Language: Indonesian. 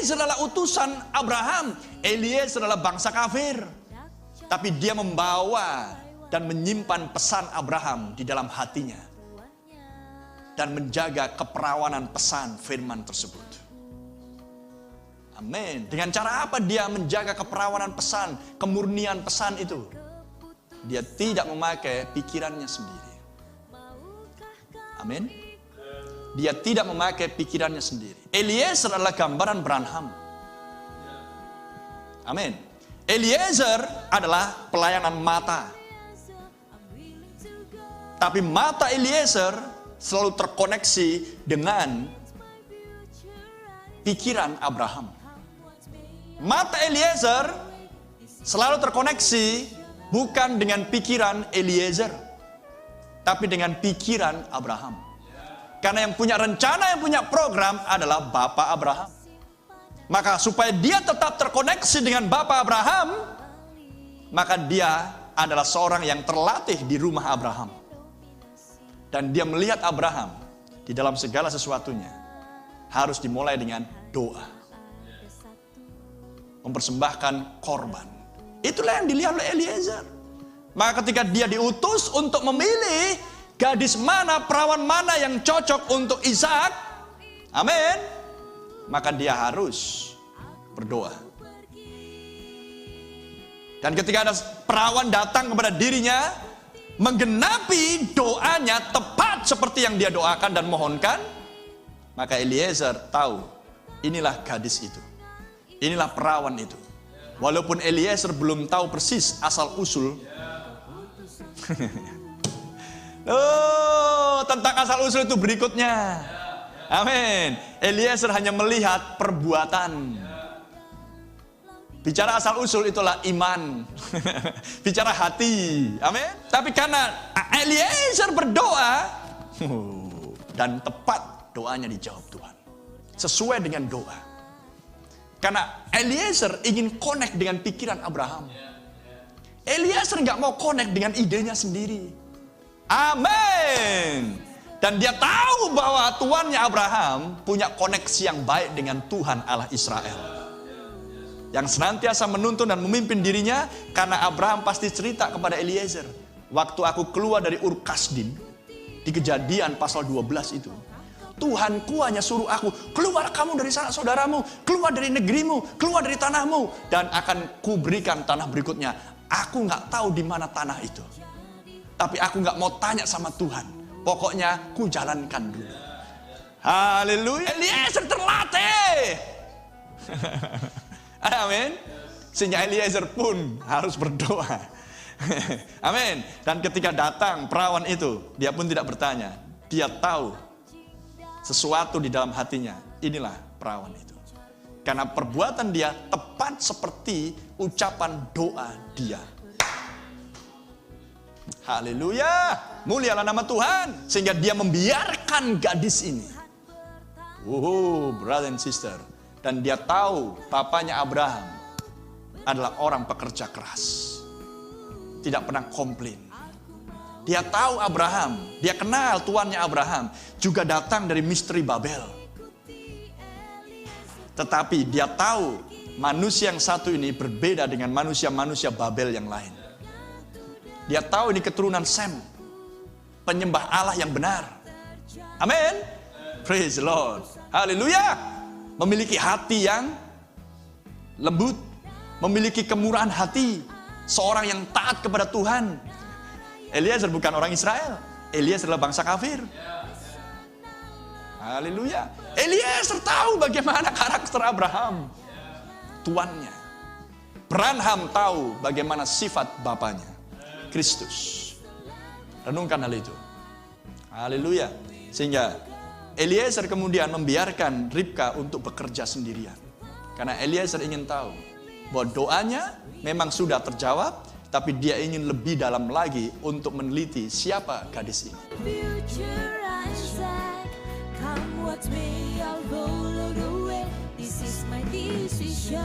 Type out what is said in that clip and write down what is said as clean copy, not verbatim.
Eliezer adalah utusan Abraham. Eliezer adalah bangsa kafir. Tapi dia membawa dan menyimpan pesan Abraham di dalam hatinya. Dan menjaga keperawanan pesan firman tersebut. Amin. Dengan cara apa dia menjaga keperawanan pesan, kemurnian pesan itu? Dia tidak memakai pikirannya sendiri. Amin. Dia tidak memakai pikirannya sendiri. Eliezer adalah gambaran Branham. Amin. Eliezer adalah pelayanan mata. Tapi mata Eliezer selalu terkoneksi dengan pikiran Abraham. Mata Eliezer selalu terkoneksi bukan dengan pikiran Eliezer, tapi dengan pikiran Abraham. Karena yang punya rencana, yang punya program adalah Bapak Abraham. Maka supaya dia tetap terkoneksi dengan Bapak Abraham, maka dia adalah seorang yang terlatih di rumah Abraham. Dan dia melihat Abraham di dalam segala sesuatunya harus dimulai dengan doa. Mempersembahkan korban. Itulah yang dilihat oleh Eliezer. Maka ketika dia diutus untuk memilih gadis mana, perawan mana yang cocok untuk Ishak, amin, maka dia harus berdoa. Dan ketika ada perawan datang kepada dirinya, menggenapi doanya tepat seperti yang dia doakan dan mohonkan, maka Eliezer tahu, inilah gadis itu. Inilah perawan itu. Walaupun Eliezer belum tahu persis asal usul. Tentang asal usul itu berikutnya. Amin. Eliezer hanya melihat perbuatan. Bicara asal usul itulah iman. Bicara hati. Amin. Tapi karena Eliezer berdoa dan tepat doanya dijawab Tuhan. Sesuai dengan doa. Karena Eliezer ingin connect dengan pikiran Abraham. Eliezer nggak mau connect dengan idenya sendiri. Amin. Dan dia tahu bahwa tuannya Abraham punya koneksi yang baik dengan Tuhan Allah Israel. Yang senantiasa menuntun dan memimpin dirinya, karena Abraham pasti cerita kepada Eliezer. Waktu aku keluar dari Ur Kasdim, di Kejadian pasal 12 itu. Tuhanku hanya suruh aku, keluar kamu dari sanak saudaramu, keluar dari negerimu, keluar dari tanahmu, dan akan kuberikan tanah berikutnya. Aku nggak tahu di mana tanah itu, tapi aku nggak mau tanya sama Tuhan. Pokoknya ku jalankan dulu. Haleluya. Eliezer terlatih. Amin. Sehingga Eliezer pun harus berdoa. Amin. Dan ketika datang perawan itu, dia pun tidak bertanya. Dia tahu sesuatu di dalam hatinya, inilah perawan itu. Karena perbuatan dia tepat seperti ucapan doa dia. Haleluya, mulialah nama Tuhan. Sehingga dia membiarkan gadis ini. Brother and sister. Dan dia tahu papanya Abraham adalah orang pekerja keras. Tidak pernah komplain. Dia tahu Abraham, dia kenal tuannya Abraham, juga datang dari misteri Babel. Tetapi dia tahu manusia yang satu ini berbeda dengan manusia-manusia Babel yang lain. Dia tahu ini keturunan Sem, penyembah Allah yang benar. Amin. Praise the Lord. Haleluya. Memiliki hati yang lembut, memiliki kemurahan hati, seorang yang taat kepada Tuhan. Eliezer bukan orang Israel. Eliezer adalah bangsa kafir. Haleluya. Eliezer tahu bagaimana karakter Abraham, tuannya. Branham tahu bagaimana sifat bapaknya, Kristus. Renungkan hal itu. Haleluya. Sehingga Eliezer kemudian membiarkan Ribka untuk bekerja sendirian. Karena Eliezer ingin tahu bahwa doanya memang sudah terjawab, tapi dia ingin lebih dalam lagi untuk meneliti siapa gadis ini. Come what may, I'll follow the way. This is my decision.